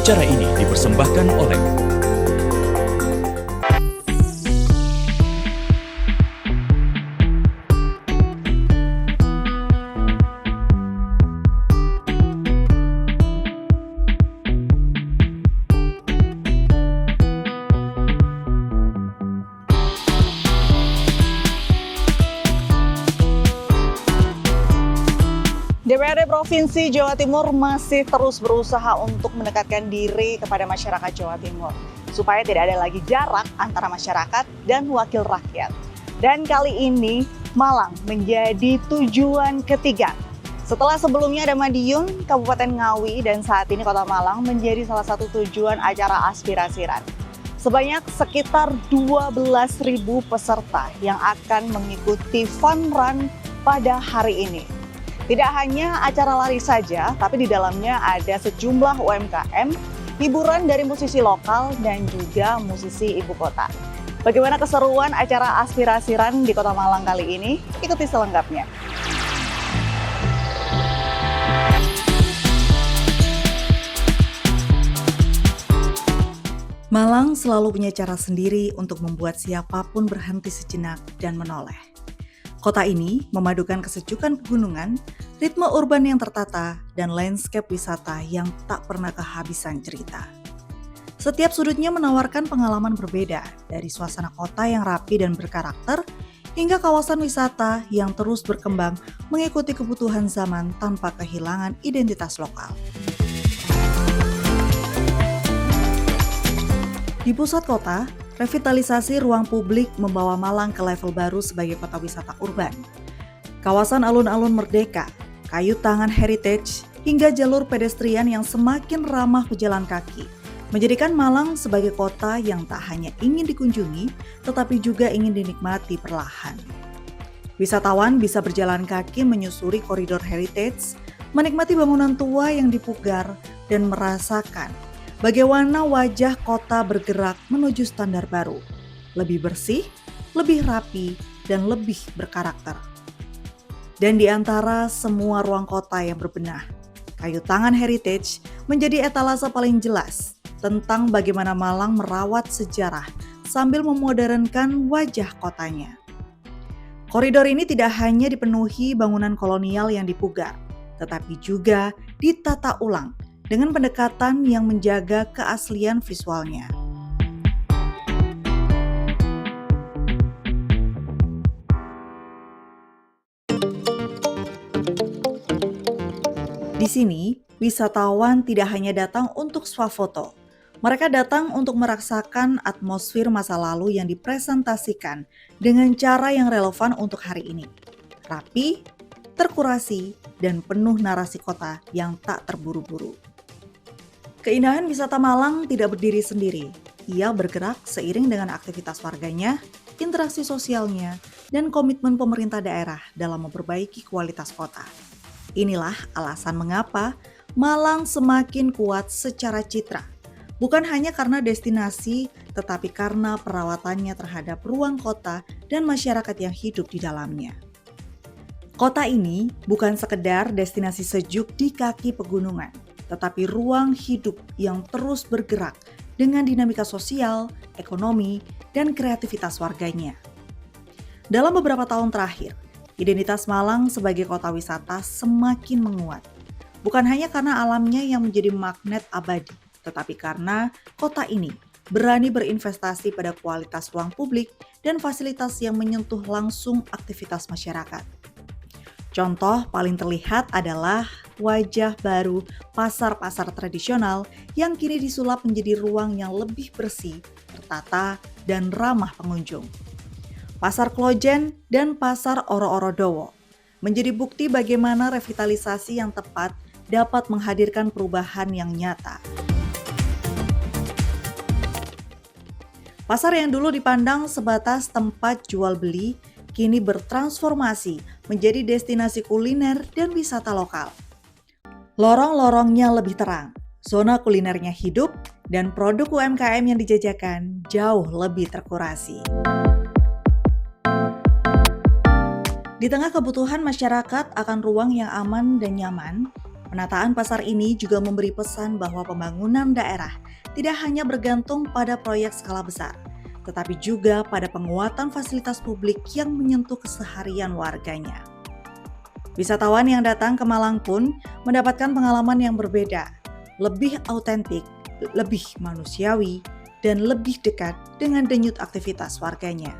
Acara ini dipersembahkan oleh DPRD Provinsi Jawa Timur masih terus berusaha untuk mendekatkan diri kepada masyarakat Jawa Timur supaya tidak ada lagi jarak antara masyarakat dan wakil rakyat. Dan kali ini Malang menjadi tujuan ketiga. Setelah sebelumnya ada Madiun, Kabupaten Ngawi, dan saat ini Kota Malang menjadi salah satu tujuan acara aspirasi run. Sebanyak sekitar 12.000 peserta yang akan mengikuti fun run pada hari ini. Tidak hanya acara lari saja, tapi di dalamnya ada sejumlah UMKM, hiburan dari musisi lokal, dan juga musisi ibu kota. Bagaimana keseruan acara aspirasi run di Kota Malang kali ini? Ikuti selengkapnya. Malang selalu punya cara sendiri untuk membuat siapapun berhenti sejenak dan menoleh. Kota ini memadukan kesejukan pegunungan, ritme urban yang tertata, dan landscape wisata yang tak pernah kehabisan cerita. Setiap sudutnya menawarkan pengalaman berbeda, dari suasana kota yang rapi dan berkarakter, hingga kawasan wisata yang terus berkembang mengikuti kebutuhan zaman tanpa kehilangan identitas lokal. Di pusat kota, revitalisasi ruang publik membawa Malang ke level baru sebagai kota wisata urban. Kawasan alun-alun Merdeka, kayu tangan heritage, hingga jalur pedestrian yang semakin ramah pejalan kaki, menjadikan Malang sebagai kota yang tak hanya ingin dikunjungi, tetapi juga ingin dinikmati perlahan. Wisatawan bisa berjalan kaki menyusuri koridor heritage, menikmati bangunan tua yang dipugar, dan merasakan bagaimana wajah kota bergerak menuju standar baru, lebih bersih, lebih rapi, dan lebih berkarakter. Dan di antara semua ruang kota yang berbenah, kayu tangan heritage menjadi etalase paling jelas tentang bagaimana Malang merawat sejarah sambil memodernkan wajah kotanya. Koridor ini tidak hanya dipenuhi bangunan kolonial yang dipugar, tetapi juga ditata ulang dengan pendekatan yang menjaga keaslian visualnya. Di sini, wisatawan tidak hanya datang untuk swafoto. Mereka datang untuk merasakan atmosfer masa lalu yang dipresentasikan dengan cara yang relevan untuk hari ini. Rapi, terkurasi, dan penuh narasi kota yang tak terburu-buru. Keindahan wisata Malang tidak berdiri sendiri. Ia bergerak seiring dengan aktivitas warganya, interaksi sosialnya, dan komitmen pemerintah daerah dalam memperbaiki kualitas kota. Inilah alasan mengapa Malang semakin kuat secara citra. Bukan hanya karena destinasi, tetapi karena perawatannya terhadap ruang kota dan masyarakat yang hidup di dalamnya. Kota ini bukan sekedar destinasi sejuk di kaki pegunungan, tetapi ruang hidup yang terus bergerak dengan dinamika sosial, ekonomi, dan kreativitas warganya. Dalam beberapa tahun terakhir, identitas Malang sebagai kota wisata semakin menguat. Bukan hanya karena alamnya yang menjadi magnet abadi, tetapi karena kota ini berani berinvestasi pada kualitas ruang publik dan fasilitas yang menyentuh langsung aktivitas masyarakat. Contoh paling terlihat adalah wajah baru pasar-pasar tradisional yang kini disulap menjadi ruang yang lebih bersih, tertata, dan ramah pengunjung. Pasar Klojen dan Pasar Oro-Oro Dowo menjadi bukti bagaimana revitalisasi yang tepat dapat menghadirkan perubahan yang nyata. Pasar yang dulu dipandang sebatas tempat jual beli, kini bertransformasi menjadi destinasi kuliner dan wisata lokal. Lorong-lorongnya lebih terang, zona kulinernya hidup, dan produk UMKM yang dijajakan jauh lebih terkurasi. Di tengah kebutuhan masyarakat akan ruang yang aman dan nyaman, Penataan pasar ini juga memberi pesan bahwa pembangunan daerah tidak hanya bergantung pada proyek skala besar, tetapi juga pada penguatan fasilitas publik yang menyentuh keseharian warganya. Wisatawan yang datang ke Malang pun mendapatkan pengalaman yang berbeda, lebih autentik, lebih manusiawi, dan lebih dekat dengan denyut aktivitas warganya.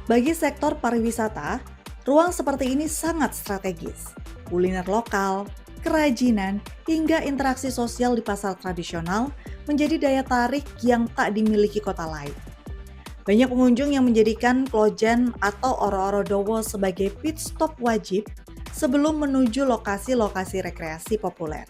Bagi sektor pariwisata, ruang seperti ini sangat strategis. Kuliner lokal, kerajinan, hingga interaksi sosial di pasar tradisional menjadi daya tarik yang tak dimiliki kota lain. Banyak pengunjung yang menjadikan Klojen atau Oro-Oro Dowo sebagai pit stop wajib sebelum menuju lokasi-lokasi rekreasi populer.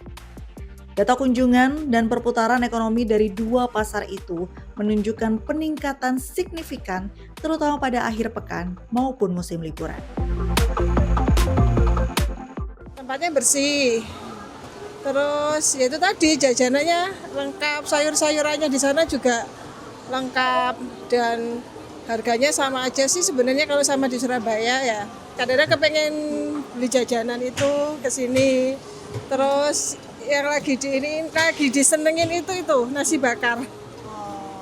Data kunjungan dan perputaran ekonomi dari dua pasar itu menunjukkan peningkatan signifikan terutama pada akhir pekan maupun musim liburan. Tempatnya bersih, terus ya itu tadi jajanannya lengkap, sayur-sayurannya di sana juga lengkap dan harganya sama aja sih sebenarnya kalau sama di Surabaya ya. Kadang-kadang kepengen beli jajanan itu ke sini. Terus yang lagi disenengin itu nasi bakar.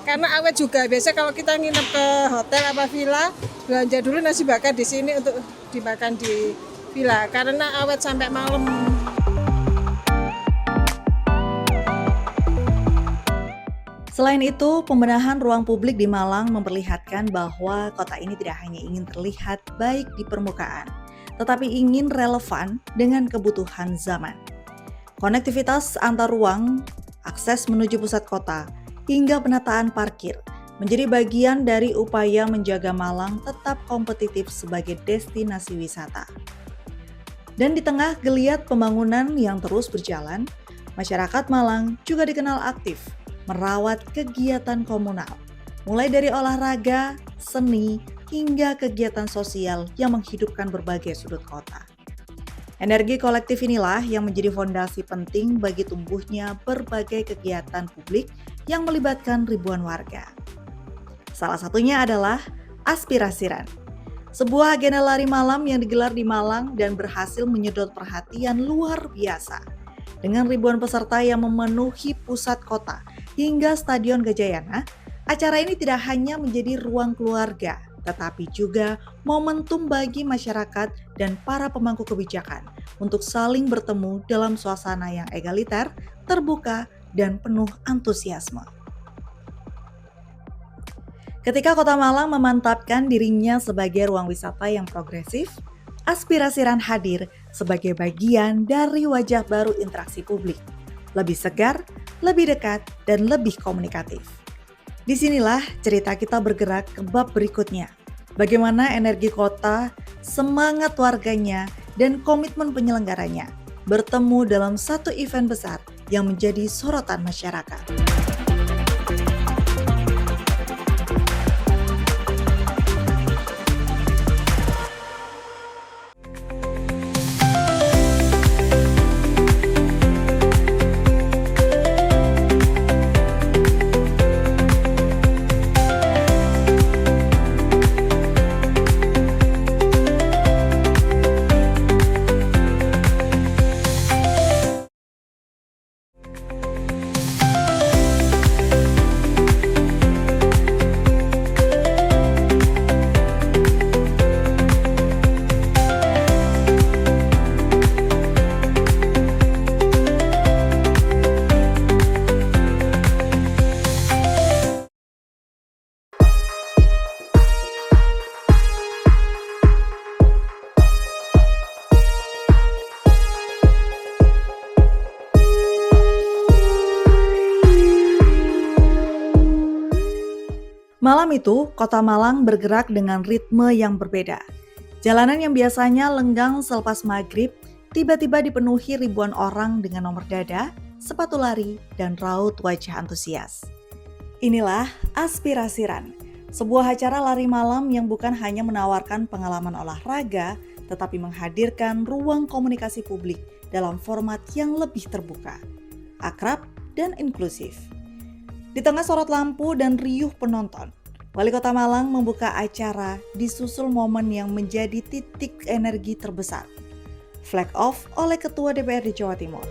Karena awet juga. Biasa kalau kita nginep ke hotel apa villa, belanja dulu nasi bakar di sini untuk dimakan di villa karena awet sampai malam. Selain itu, pembenahan ruang publik di Malang memperlihatkan bahwa kota ini tidak hanya ingin terlihat baik di permukaan, tetapi ingin relevan dengan kebutuhan zaman. Konektivitas antar ruang, akses menuju pusat kota, hingga penataan parkir menjadi bagian dari upaya menjaga Malang tetap kompetitif sebagai destinasi wisata. Dan di tengah geliat pembangunan yang terus berjalan, masyarakat Malang juga dikenal aktif merawat kegiatan komunal, mulai dari olahraga, seni, hingga kegiatan sosial yang menghidupkan berbagai sudut kota. Energi kolektif inilah yang menjadi fondasi penting bagi tumbuhnya berbagai kegiatan publik yang melibatkan ribuan warga. Salah satunya adalah Aspirasi Run, sebuah agenda lari malam yang digelar di Malang dan berhasil menyedot perhatian luar biasa. Dengan ribuan peserta yang memenuhi pusat kota hingga Stadion Gajayana, acara ini tidak hanya menjadi ruang keluarga, tetapi juga momentum bagi masyarakat dan para pemangku kebijakan untuk saling bertemu dalam suasana yang egaliter, terbuka, dan penuh antusiasme. Ketika Kota Malang memantapkan dirinya sebagai ruang wisata yang progresif, Aspirasi Run hadir sebagai bagian dari wajah baru interaksi publik, lebih segar, lebih dekat, dan lebih komunikatif. Disinilah cerita kita bergerak ke bab berikutnya. Bagaimana energi kota, semangat warganya, dan komitmen penyelenggaranya bertemu dalam satu event besar yang menjadi sorotan masyarakat. Malam itu, Kota Malang bergerak dengan ritme yang berbeda. Jalanan yang biasanya lenggang selepas maghrib, tiba-tiba dipenuhi ribuan orang dengan nomor dada, sepatu lari, dan raut wajah antusias. Inilah Aspirasi Run, sebuah acara lari malam yang bukan hanya menawarkan pengalaman olahraga, tetapi menghadirkan ruang komunikasi publik dalam format yang lebih terbuka, akrab, dan inklusif. Di tengah sorot lampu dan riuh penonton, Wali Kota Malang membuka acara disusul momen yang menjadi titik energi terbesar. flag off oleh Ketua DPRD Jawa Timur.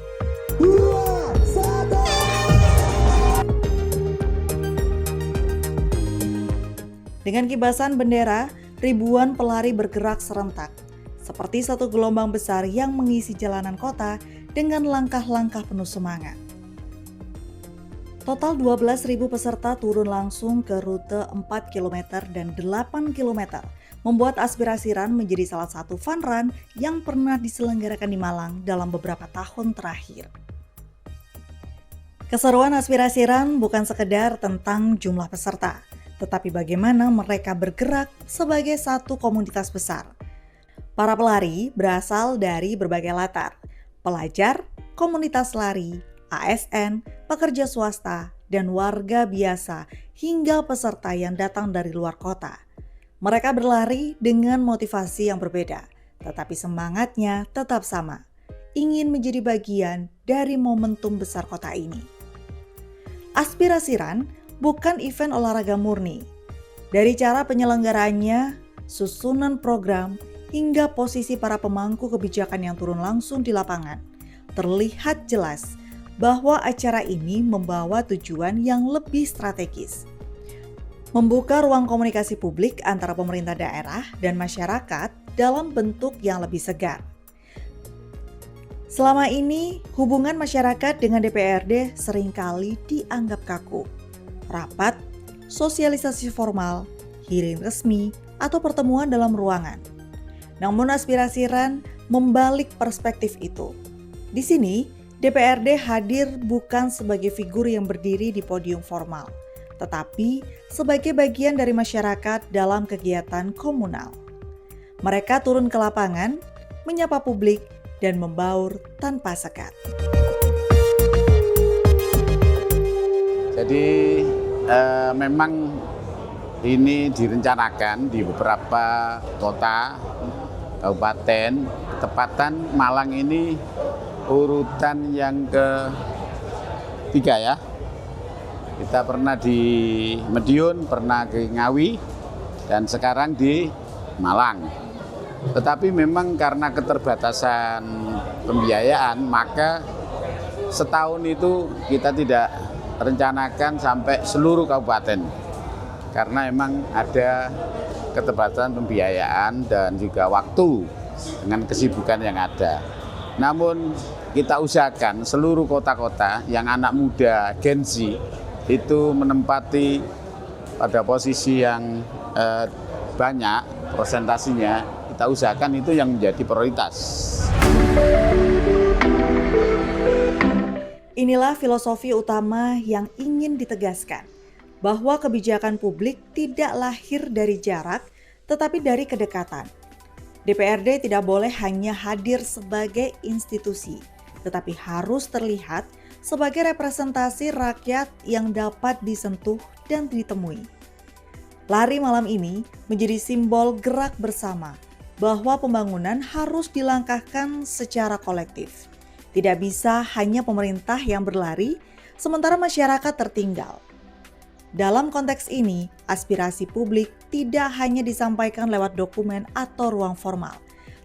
Dengan kibasan bendera, ribuan pelari bergerak serentak, seperti satu gelombang besar yang mengisi jalanan kota dengan langkah-langkah penuh semangat. Total 12.000 peserta turun langsung ke rute 4 km dan 8 km, membuat Aspirasi Run menjadi salah satu fun run yang pernah diselenggarakan di Malang dalam beberapa tahun terakhir. Keseruan Aspirasi Run bukan sekedar tentang jumlah peserta, tetapi bagaimana mereka bergerak sebagai satu komunitas besar. Para pelari berasal dari berbagai latar, pelajar, komunitas lari, ASN, pekerja swasta, dan warga biasa hingga peserta yang datang dari luar kota. Mereka berlari dengan motivasi yang berbeda, tetapi semangatnya tetap sama, ingin menjadi bagian dari momentum besar kota ini. Aspirasi Run bukan event olahraga murni. Dari cara penyelenggaraannya, susunan program, hingga posisi para pemangku kebijakan yang turun langsung di lapangan, terlihat jelas bahwa acara ini membawa tujuan yang lebih strategis. Membuka ruang komunikasi publik antara pemerintah daerah dan masyarakat dalam bentuk yang lebih segar. Selama ini, hubungan masyarakat dengan DPRD seringkali dianggap kaku. Rapat, sosialisasi formal, hearing resmi, atau pertemuan dalam ruangan. Namun Aspirasi Run membalik perspektif itu. Di sini, DPRD hadir bukan sebagai figur yang berdiri di podium formal, tetapi sebagai bagian dari masyarakat dalam kegiatan komunal. Mereka turun ke lapangan, menyapa publik, dan membaur tanpa sekat. Jadi memang ini direncanakan di beberapa kota, kabupaten, ketepatan Malang ini urutan yang ketiga ya. Kita pernah di Madiun, pernah ke Ngawi, dan sekarang di Malang. Tetapi memang karena keterbatasan pembiayaan, maka setahun itu kita tidak rencanakan sampai seluruh kabupaten. Karena memang ada keterbatasan pembiayaan dan juga waktu dengan kesibukan yang ada. Namun kita usahakan seluruh kota-kota yang anak muda, Gen Z, itu menempati pada posisi yang banyak persentasinya, kita usahakan itu yang menjadi prioritas. Inilah filosofi utama yang ingin ditegaskan, bahwa kebijakan publik tidak lahir dari jarak, tetapi dari kedekatan. DPRD tidak boleh hanya hadir sebagai institusi, tetapi harus terlihat sebagai representasi rakyat yang dapat disentuh dan ditemui. Lari malam ini menjadi simbol gerak bersama, bahwa pembangunan harus dilangkahkan secara kolektif. Tidak bisa hanya pemerintah yang berlari, sementara masyarakat tertinggal. Dalam konteks ini, aspirasi publik tidak hanya disampaikan lewat dokumen atau ruang formal,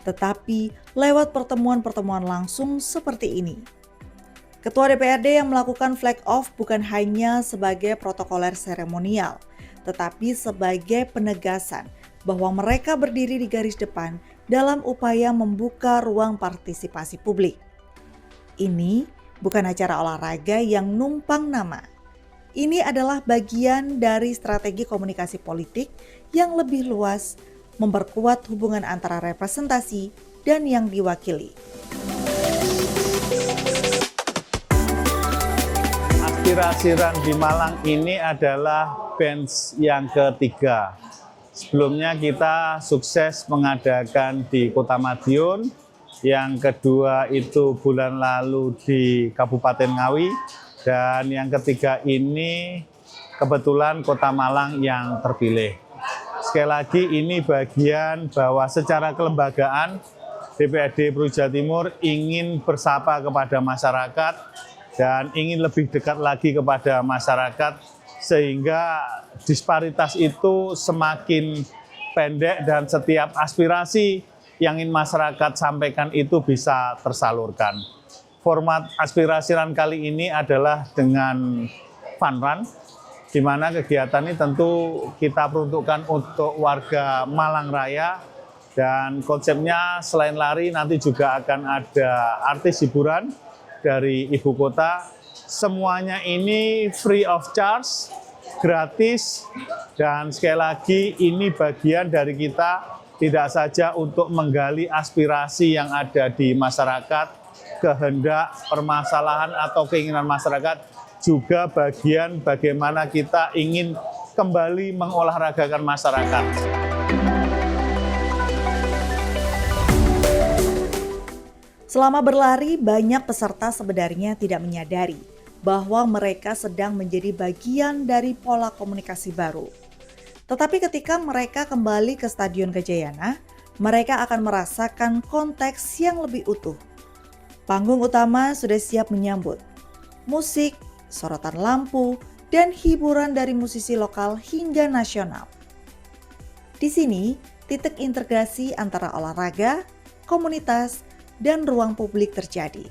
tetapi lewat pertemuan-pertemuan langsung seperti ini. Ketua DPRD yang melakukan flag off bukan hanya sebagai protokoler seremonial, tetapi sebagai penegasan bahwa mereka berdiri di garis depan dalam upaya membuka ruang partisipasi publik. Ini bukan acara olahraga yang numpang nama. Ini adalah bagian dari strategi komunikasi politik yang lebih luas, memperkuat hubungan antara representasi dan yang diwakili. Aspirasi Run di Malang ini adalah bench yang ketiga. Sebelumnya kita sukses mengadakan di Kota Madiun, yang kedua itu bulan lalu di Kabupaten Ngawi, dan yang ketiga ini kebetulan Kota Malang yang terpilih. Sekali lagi ini bagian bahwa secara kelembagaan DPRD Provinsi Jawa Timur ingin bersapa kepada masyarakat dan ingin lebih dekat lagi kepada masyarakat, sehingga disparitas itu semakin pendek dan setiap aspirasi yang ingin masyarakat sampaikan itu bisa tersalurkan. Format aspirasi run kali ini adalah dengan fun run, di mana kegiatan ini tentu kita peruntukkan untuk warga Malang Raya, dan konsepnya selain lari nanti juga akan ada artis hiburan dari ibu kota. Semuanya ini free of charge, gratis, dan sekali lagi ini bagian dari kita tidak saja untuk menggali aspirasi yang ada di masyarakat, kehendak, permasalahan atau keinginan masyarakat, juga bagian bagaimana kita ingin kembali mengolahragakan masyarakat. Selama berlari, banyak peserta sebenarnya tidak menyadari bahwa mereka sedang menjadi bagian dari pola komunikasi baru. Tetapi ketika mereka kembali ke Stadion Gajayana, mereka akan merasakan konteks yang lebih utuh. Panggung utama sudah siap menyambut musik, sorotan lampu, dan hiburan dari musisi lokal hingga nasional. Di sini, titik integrasi antara olahraga, komunitas, dan ruang publik terjadi.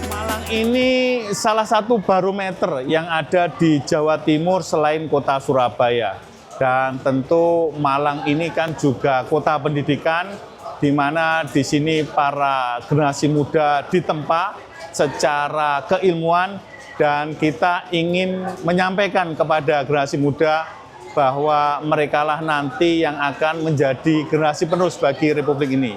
Malang ini salah satu barometer yang ada di Jawa Timur selain kota Surabaya. Dan tentu Malang ini kan juga kota pendidikan, di mana di sini para generasi muda ditempa secara keilmuan, dan kita ingin menyampaikan kepada generasi muda bahwa merekalah nanti yang akan menjadi generasi penerus bagi Republik ini.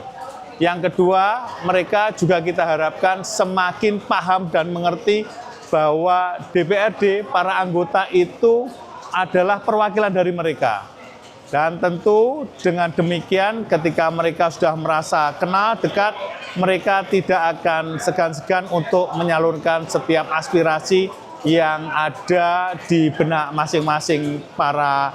Yang kedua, mereka juga kita harapkan semakin paham dan mengerti bahwa DPRD, para anggota itu adalah perwakilan dari mereka. Dan tentu dengan demikian ketika mereka sudah merasa kenal, dekat, mereka tidak akan segan-segan untuk menyalurkan setiap aspirasi yang ada di benak masing-masing para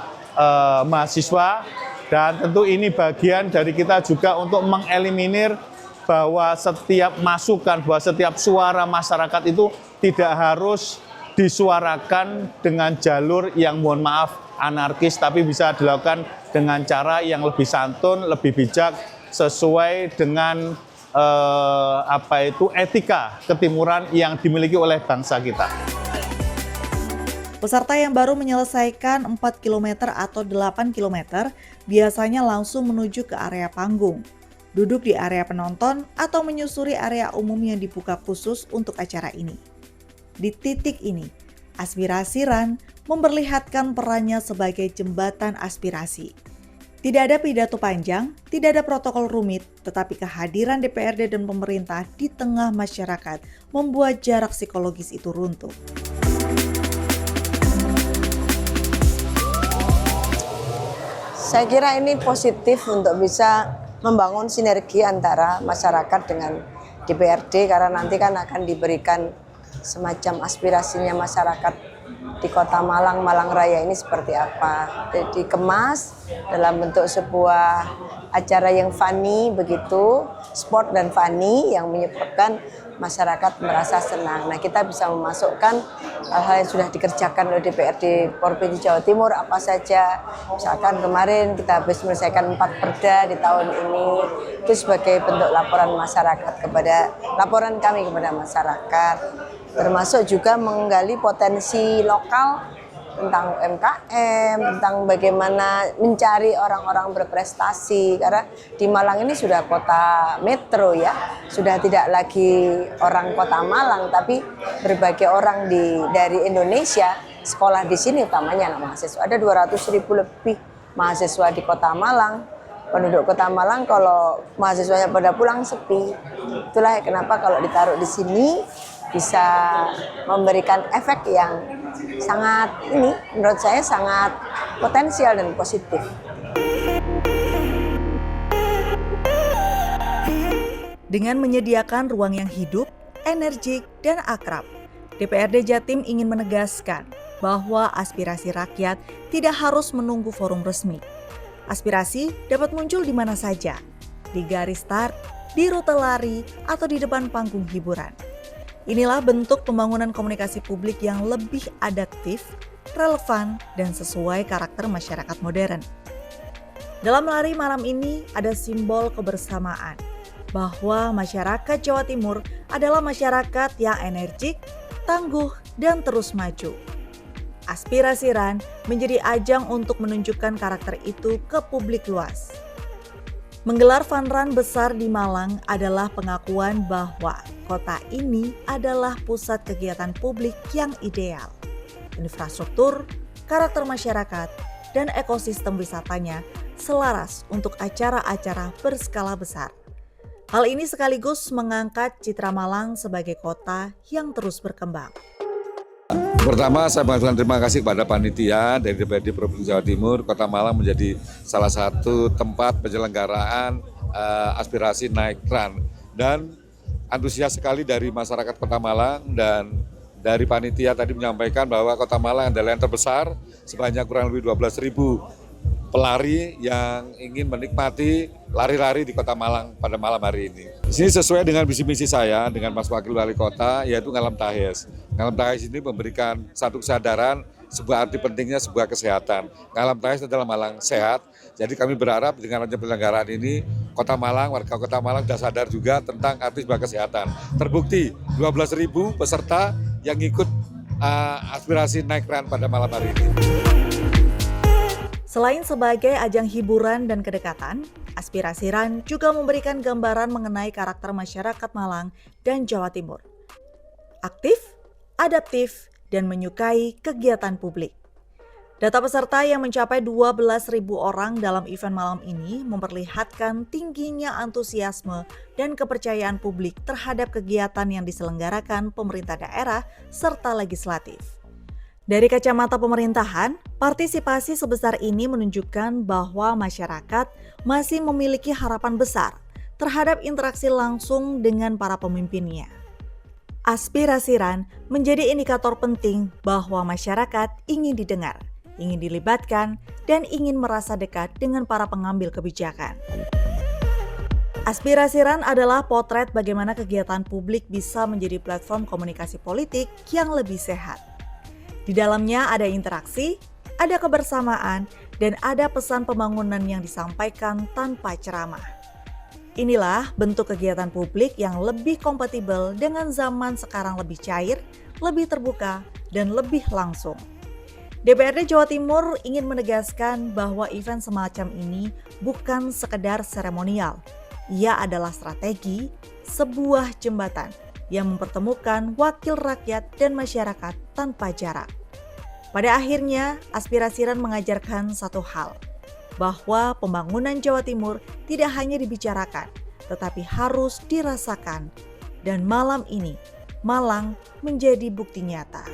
mahasiswa. Dan tentu ini bagian dari kita juga untuk mengeliminir bahwa setiap masukan, bahwa setiap suara masyarakat itu tidak harus disuarakan dengan jalur yang mohon maaf anarkis, tapi bisa dilakukan dengan cara yang lebih santun, lebih bijak, sesuai dengan etika ketimuran yang dimiliki oleh bangsa kita. Peserta yang baru menyelesaikan 4 km atau 8 km biasanya langsung menuju ke area panggung, duduk di area penonton atau menyusuri area umum yang dibuka khusus untuk acara ini. Di titik ini, aspirasi run memperlihatkan perannya sebagai jembatan aspirasi. Tidak ada pidato panjang, tidak ada protokol rumit, tetapi kehadiran DPRD dan pemerintah di tengah masyarakat membuat jarak psikologis itu runtuh. Saya kira ini positif untuk bisa membangun sinergi antara masyarakat dengan DPRD, karena nanti kan akan diberikan semacam aspirasinya masyarakat di Kota Malang, Malang Raya ini seperti apa. Dikemas dalam bentuk sebuah acara yang funny begitu, sport dan funny yang menyebabkan masyarakat merasa senang. Nah, kita bisa memasukkan hal-hal yang sudah dikerjakan oleh DPRD Provinsi Jawa Timur apa saja. Misalkan kemarin kita habis menyelesaikan 4 perda di tahun ini, itu sebagai bentuk laporan masyarakat laporan kami kepada masyarakat. Termasuk juga menggali potensi lokal tentang UMKM, tentang bagaimana mencari orang-orang berprestasi, karena di Malang ini sudah kota metro ya, sudah tidak lagi orang kota Malang, tapi berbagai orang dari Indonesia sekolah di sini, utamanya anak mahasiswa. Ada 200.000 lebih mahasiswa di kota Malang. Penduduk kota Malang kalau mahasiswanya pada pulang sepi. Itulah kenapa kalau ditaruh di sini bisa memberikan efek yang menurut saya sangat potensial dan positif. Dengan menyediakan ruang yang hidup, energik, dan akrab, DPRD Jatim ingin menegaskan bahwa aspirasi rakyat tidak harus menunggu forum resmi. Aspirasi dapat muncul di mana saja, di garis start, di rute lari, atau di depan panggung hiburan. Inilah bentuk pembangunan komunikasi publik yang lebih adaptif, relevan, dan sesuai karakter masyarakat modern. Dalam lari malam ini ada simbol kebersamaan, bahwa masyarakat Jawa Timur adalah masyarakat yang energik, tangguh, dan terus maju. Aspirasi Run menjadi ajang untuk menunjukkan karakter itu ke publik luas. Menggelar fun run besar di Malang adalah pengakuan bahwa kota ini adalah pusat kegiatan publik yang ideal. Infrastruktur, karakter masyarakat, dan ekosistem wisatanya selaras untuk acara-acara berskala besar. Hal ini sekaligus mengangkat citra Malang sebagai kota yang terus berkembang. Pertama, saya mengucapkan terima kasih kepada panitia dari DPRD Provinsi Jawa Timur. Kota Malang menjadi salah satu tempat penyelenggaraan aspirasi Naik Run. Dan antusias sekali dari masyarakat Kota Malang dan dari panitia tadi menyampaikan bahwa Kota Malang adalah yang terbesar, sebanyak kurang lebih 12.000 pelari yang ingin menikmati lari-lari di Kota Malang pada malam hari ini. Di sini sesuai dengan visi misi saya dengan Mas Wakil Wali Kota, yaitu Ngalam Tahes. Ngalam Tahes ini memberikan satu kesadaran, sebuah arti pentingnya sebuah kesehatan. Ngalam Tahes adalah Malang sehat. Jadi kami berharap dengan penyelenggaraan ini, Kota Malang, warga Kota Malang sudah sadar juga tentang arti sebuah kesehatan. Terbukti 12.000 peserta yang ikut aspirasi Naik Run pada malam hari ini. Selain sebagai ajang hiburan dan kedekatan, Aspirasi Run juga memberikan gambaran mengenai karakter masyarakat Malang dan Jawa Timur. Aktif, adaptif, dan menyukai kegiatan publik. Data peserta yang mencapai 12.000 orang dalam event malam ini memperlihatkan tingginya antusiasme dan kepercayaan publik terhadap kegiatan yang diselenggarakan pemerintah daerah serta legislatif. Dari kacamata pemerintahan, partisipasi sebesar ini menunjukkan bahwa masyarakat masih memiliki harapan besar terhadap interaksi langsung dengan para pemimpinnya. Aspirasi Run menjadi indikator penting bahwa masyarakat ingin didengar, ingin dilibatkan, dan ingin merasa dekat dengan para pengambil kebijakan. Aspirasi Run adalah potret bagaimana kegiatan publik bisa menjadi platform komunikasi politik yang lebih sehat. Di dalamnya ada interaksi, ada kebersamaan, dan ada pesan pembangunan yang disampaikan tanpa ceramah. Inilah bentuk kegiatan publik yang lebih kompatibel dengan zaman sekarang, lebih cair, lebih terbuka, dan lebih langsung. DPRD Jawa Timur ingin menegaskan bahwa event semacam ini bukan sekedar seremonial. Ia adalah strategi, sebuah jembatan yang mempertemukan wakil rakyat dan masyarakat tanpa jarak. Pada akhirnya, Aspirasi Run mengajarkan satu hal, bahwa pembangunan Jawa Timur tidak hanya dibicarakan, tetapi harus dirasakan. Dan malam ini, Malang menjadi bukti nyata.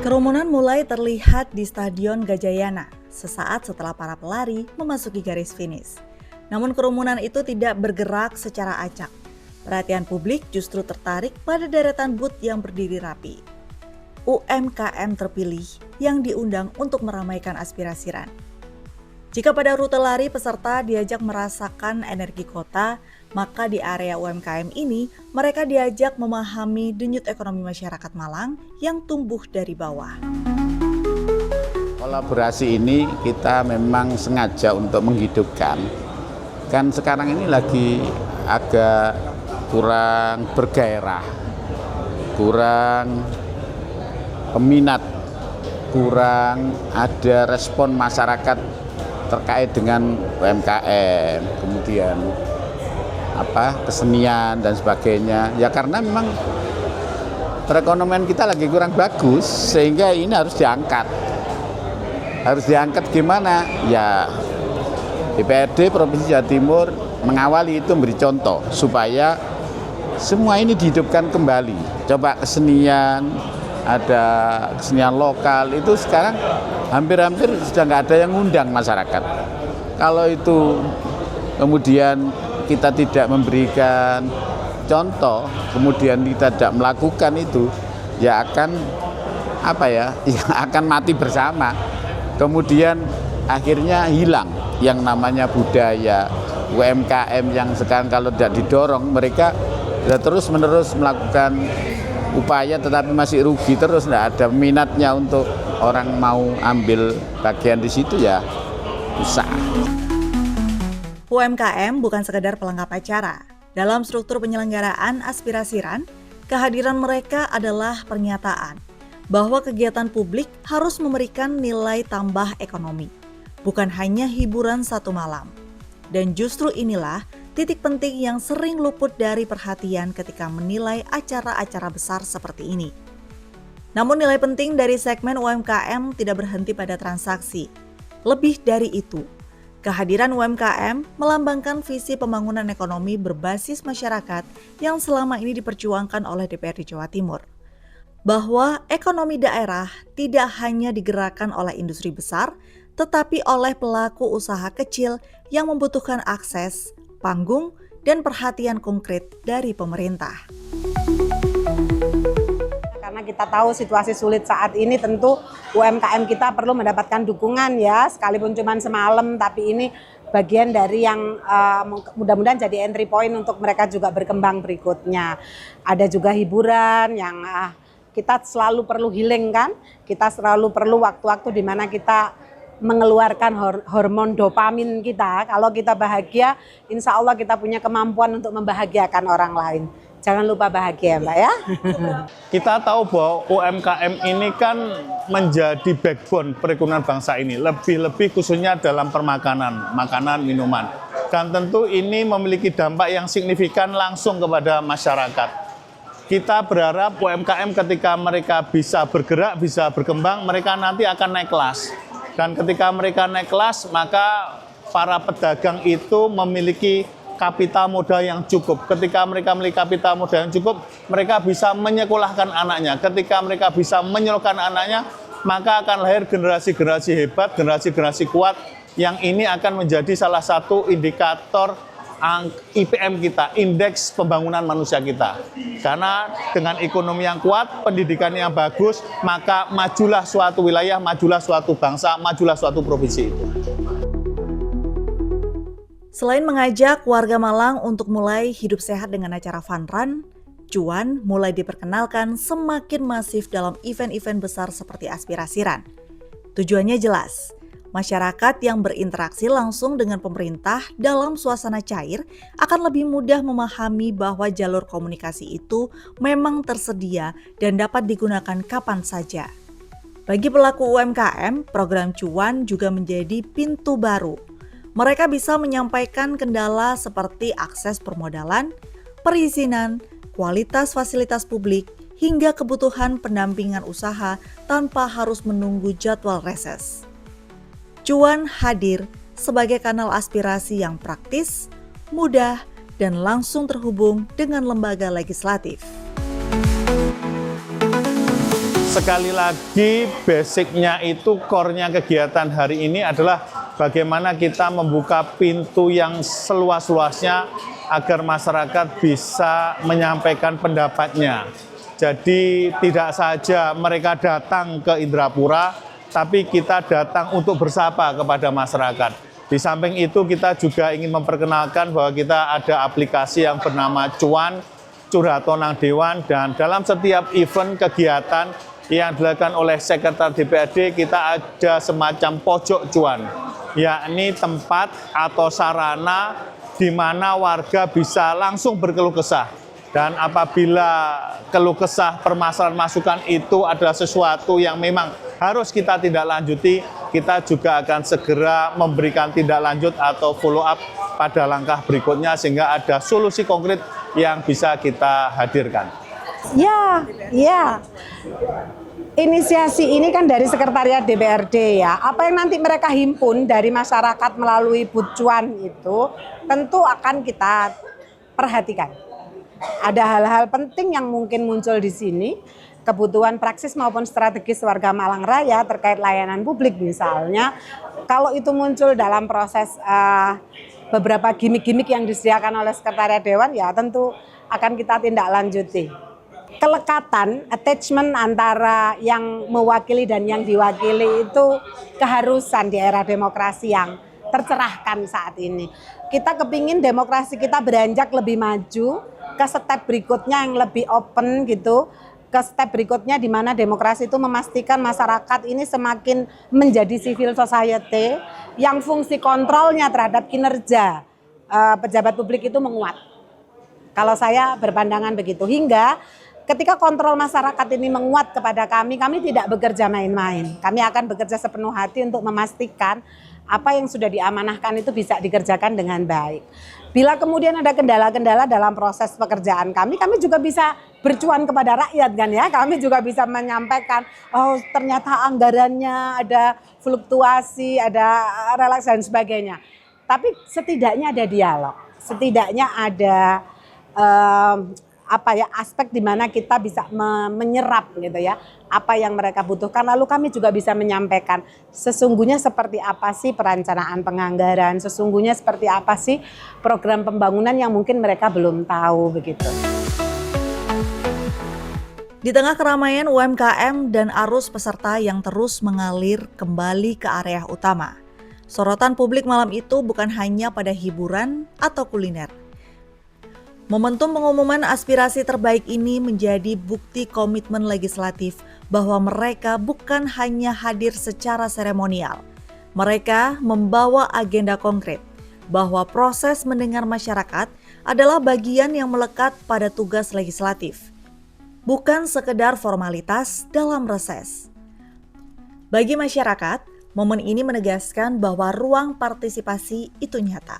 Kerumunan mulai terlihat di Stadion Gajayana sesaat setelah para pelari memasuki garis finish. Namun kerumunan itu tidak bergerak secara acak. Perhatian publik justru tertarik pada deretan booth yang berdiri rapi. UMKM terpilih yang diundang untuk meramaikan Aspirasi Run. Jika pada rute lari peserta diajak merasakan energi kota, maka di area UMKM ini mereka diajak memahami denyut ekonomi masyarakat Malang yang tumbuh dari bawah. Kolaborasi ini kita memang sengaja untuk menghidupkan. Kan sekarang ini lagi agak kurang bergairah, kurang peminat, kurang ada respon masyarakat terkait dengan UMKM, kemudian kesenian dan sebagainya. Ya karena memang perekonomian kita lagi kurang bagus, sehingga ini harus diangkat. harus diangkat gimana? Ya DPRD Provinsi Jawa Timur mengawali itu, memberi contoh supaya semua ini dihidupkan kembali. Coba kesenian, ada kesenian lokal itu sekarang hampir-hampir sudah nggak ada yang ngundang masyarakat. Kalau itu kemudian kita tidak memberikan contoh, kemudian kita tidak melakukan itu, ya akan ya akan mati bersama. Kemudian akhirnya hilang yang namanya budaya UMKM yang sekarang kalau tidak didorong mereka terus-menerus melakukan upaya tetapi masih rugi terus, tidak ada minatnya untuk orang mau ambil bagian di situ, ya susah. UMKM bukan sekedar pelengkap acara. Dalam struktur penyelenggaraan aspirasi RAN, kehadiran mereka adalah pernyataan bahwa kegiatan publik harus memberikan nilai tambah ekonomi, bukan hanya hiburan satu malam. Dan justru inilah titik penting yang sering luput dari perhatian ketika menilai acara-acara besar seperti ini. Namun nilai penting dari segmen UMKM tidak berhenti pada transaksi. Lebih dari itu, kehadiran UMKM melambangkan visi pembangunan ekonomi berbasis masyarakat yang selama ini diperjuangkan oleh DPRD Jawa Timur. Bahwa ekonomi daerah tidak hanya digerakkan oleh industri besar, tetapi oleh pelaku usaha kecil yang membutuhkan akses, panggung, dan perhatian konkret dari pemerintah. Karena kita tahu situasi sulit saat ini, tentu UMKM kita perlu mendapatkan dukungan ya, sekalipun cuma semalam, tapi ini bagian dari yang mudah-mudahan jadi entry point untuk mereka juga berkembang berikutnya. Ada juga hiburan yang kita selalu perlu healing kan, kita selalu perlu waktu-waktu di mana kita mengeluarkan hormon dopamin kita. Kalau kita bahagia, insya Allah kita punya kemampuan untuk membahagiakan orang lain. Jangan lupa bahagia, Mbak ya. Kita tahu bahwa UMKM ini kan menjadi backbone perekonomian bangsa ini, lebih-lebih khususnya dalam permakanan, makanan, minuman. Dan tentu ini memiliki dampak yang signifikan langsung kepada masyarakat. Kita berharap UMKM ketika mereka bisa bergerak, bisa berkembang, mereka nanti akan naik kelas. Dan ketika mereka naik kelas, maka para pedagang itu memiliki kapital modal yang cukup. Ketika mereka memiliki kapital modal yang cukup, mereka bisa menyekolahkan anaknya. Ketika mereka bisa menyekolahkan anaknya, maka akan lahir generasi-generasi hebat, generasi-generasi kuat, yang ini akan menjadi salah satu indikator IPM kita, indeks pembangunan manusia kita. Karena dengan ekonomi yang kuat, pendidikan yang bagus, maka majulah suatu wilayah, majulah suatu bangsa, majulah suatu provinsi itu. Selain mengajak warga Malang untuk mulai hidup sehat dengan acara Fun Run, cuan mulai diperkenalkan semakin masif dalam event-event besar seperti Aspirasi RAN. Tujuannya jelas, masyarakat yang berinteraksi langsung dengan pemerintah dalam suasana cair akan lebih mudah memahami bahwa jalur komunikasi itu memang tersedia dan dapat digunakan kapan saja. Bagi pelaku UMKM, program cuan juga menjadi pintu baru. Mereka bisa menyampaikan kendala seperti akses permodalan, perizinan, kualitas fasilitas publik, hingga kebutuhan pendampingan usaha tanpa harus menunggu jadwal reses. Cuan hadir sebagai kanal aspirasi yang praktis, mudah, dan langsung terhubung dengan lembaga legislatif. Sekali lagi, basicnya itu, core-nya kegiatan hari ini adalah bagaimana kita membuka pintu yang seluas-luasnya agar masyarakat bisa menyampaikan pendapatnya. Jadi tidak saja mereka datang ke Indrapura, tapi kita datang untuk bersapa kepada masyarakat. Di samping itu kita juga ingin memperkenalkan bahwa kita ada aplikasi yang bernama Cuan, Curhato Nang Dewan, dan dalam setiap event kegiatan yang dilakukan oleh Sekretariat DPRD, kita ada semacam pojok cuan, yakni tempat atau sarana di mana warga bisa langsung berkeluh kesah. Dan apabila keluh kesah, permasalahan, masukan itu adalah sesuatu yang memang harus kita tindak lanjuti, kita juga akan segera memberikan tindak lanjut atau follow up pada langkah berikutnya sehingga ada solusi konkret yang bisa kita hadirkan. Ya. Inisiasi ini kan dari Sekretariat DPRD ya. Apa yang nanti mereka himpun dari masyarakat melalui bucuan itu tentu akan kita perhatikan. Ada hal-hal penting yang mungkin muncul di sini, kebutuhan praksis maupun strategis warga Malang Raya terkait layanan publik misalnya. Kalau itu muncul dalam proses beberapa gimmick-gimmick yang disediakan oleh Sekretariat Dewan, ya tentu akan kita tindak lanjuti. Kelekatan, attachment antara yang mewakili dan yang diwakili itu keharusan di era demokrasi yang tercerahkan saat ini. Kita kepingin demokrasi kita beranjak lebih maju ke step berikutnya yang lebih open gitu, ke step berikutnya di mana demokrasi itu memastikan masyarakat ini semakin menjadi civil society yang fungsi kontrolnya terhadap kinerja pejabat publik itu menguat. Kalau saya berpandangan begitu, hingga ketika kontrol masyarakat ini menguat kepada kami tidak bekerja main-main. Kami akan bekerja sepenuh hati untuk memastikan apa yang sudah diamanahkan itu bisa dikerjakan dengan baik. Bila kemudian ada kendala-kendala dalam proses pekerjaan kami juga bisa bercuan kepada rakyat kan ya. Kami juga bisa menyampaikan, oh ternyata anggarannya ada fluktuasi, ada relaks dan sebagainya. Tapi setidaknya ada dialog, setidaknya ada aspek di mana kita bisa menyerap gitu ya apa yang mereka butuhkan, lalu kami juga bisa menyampaikan sesungguhnya seperti apa sih perencanaan penganggaran, sesungguhnya seperti apa sih program pembangunan yang mungkin mereka belum tahu begitu. Di tengah keramaian UMKM dan arus peserta yang terus mengalir kembali ke area utama, sorotan publik malam itu bukan hanya pada hiburan atau kuliner. Momentum pengumuman aspirasi terbaik ini menjadi bukti komitmen legislatif bahwa mereka bukan hanya hadir secara seremonial. Mereka membawa agenda konkret bahwa proses mendengar masyarakat adalah bagian yang melekat pada tugas legislatif, bukan sekedar formalitas dalam reses. Bagi masyarakat, momen ini menegaskan bahwa ruang partisipasi itu nyata.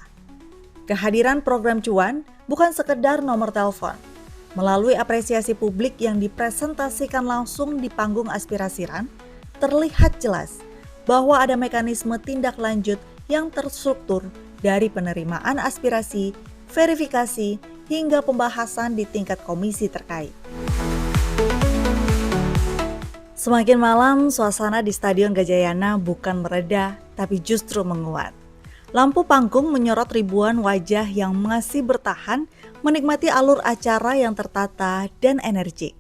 Kehadiran program cuan bukan sekedar nomor telepon. Melalui apresiasi publik yang dipresentasikan langsung di panggung aspirasiran, terlihat jelas bahwa ada mekanisme tindak lanjut yang terstruktur dari penerimaan aspirasi, verifikasi, hingga pembahasan di tingkat komisi terkait. Semakin malam, suasana di Stadion Gajayana bukan mereda, tapi justru menguat. Lampu panggung menyorot ribuan wajah yang masih bertahan menikmati alur acara yang tertata dan energik.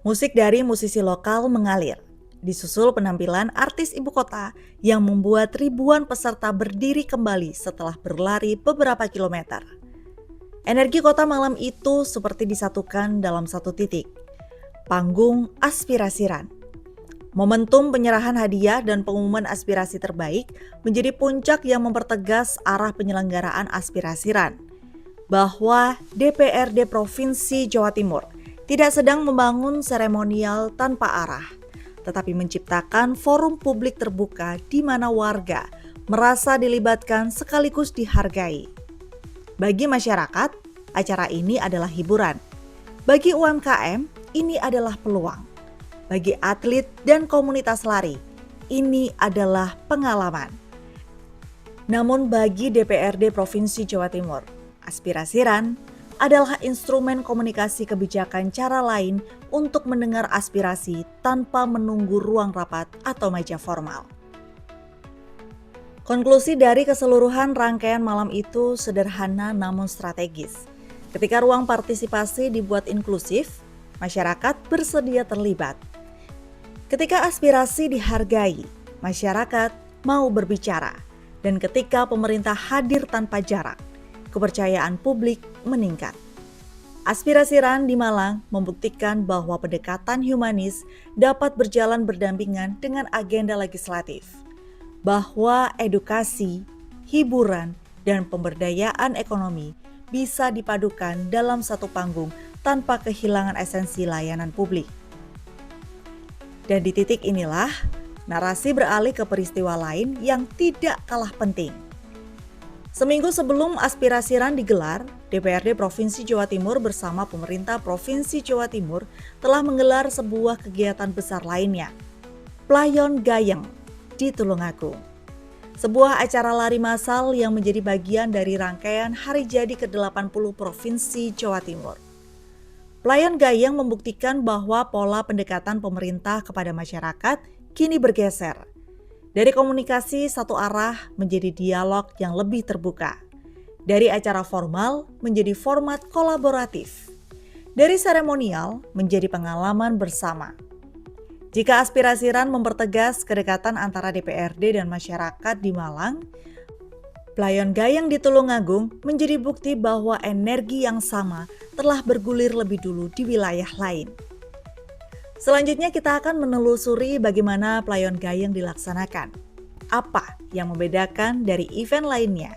Musik dari musisi lokal mengalir, disusul penampilan artis ibu kota yang membuat ribuan peserta berdiri kembali setelah berlari beberapa kilometer. Energi kota malam itu seperti disatukan dalam satu titik, panggung aspirasiran. Momentum penyerahan hadiah dan pengumuman aspirasi terbaik menjadi puncak yang mempertegas arah penyelenggaraan aspirasiran, bahwa DPRD Provinsi Jawa Timur tidak sedang membangun seremonial tanpa arah, tetapi menciptakan forum publik terbuka di mana warga merasa dilibatkan sekaligus dihargai. Bagi masyarakat, acara ini adalah hiburan. Bagi UMKM, ini adalah peluang. Bagi atlet dan komunitas lari, ini adalah pengalaman. Namun bagi DPRD Provinsi Jawa Timur, aspirasiran adalah instrumen komunikasi kebijakan cara lain untuk mendengar aspirasi tanpa menunggu ruang rapat atau meja formal. Konklusi dari keseluruhan rangkaian malam itu sederhana namun strategis. Ketika ruang partisipasi dibuat inklusif, masyarakat bersedia terlibat. Ketika aspirasi dihargai, masyarakat mau berbicara. Dan ketika pemerintah hadir tanpa jarak, kepercayaan publik meningkat. Aspirasiran di Malang membuktikan bahwa pendekatan humanis dapat berjalan berdampingan dengan agenda legislatif. Bahwa edukasi, hiburan, dan pemberdayaan ekonomi bisa dipadukan dalam satu panggung tanpa kehilangan esensi layanan publik. Dan di titik inilah, narasi beralih ke peristiwa lain yang tidak kalah penting. Seminggu sebelum aspirasiran digelar, DPRD Provinsi Jawa Timur bersama pemerintah Provinsi Jawa Timur telah menggelar sebuah kegiatan besar lainnya, Playon Gayeng di Tulungagung. Sebuah acara lari massal yang menjadi bagian dari rangkaian Hari Jadi ke-80 Provinsi Jawa Timur. Playon Gayeng membuktikan bahwa pola pendekatan pemerintah kepada masyarakat kini bergeser. Dari komunikasi satu arah menjadi dialog yang lebih terbuka. Dari acara formal menjadi format kolaboratif. Dari seremonial menjadi pengalaman bersama. Jika aspirasi RAN mempertegas kedekatan antara DPRD dan masyarakat di Malang, Playon Gayeng di Tulungagung menjadi bukti bahwa energi yang sama telah bergulir lebih dulu di wilayah lain. Selanjutnya kita akan menelusuri bagaimana Playon Gayeng dilaksanakan, apa yang membedakan dari event lainnya,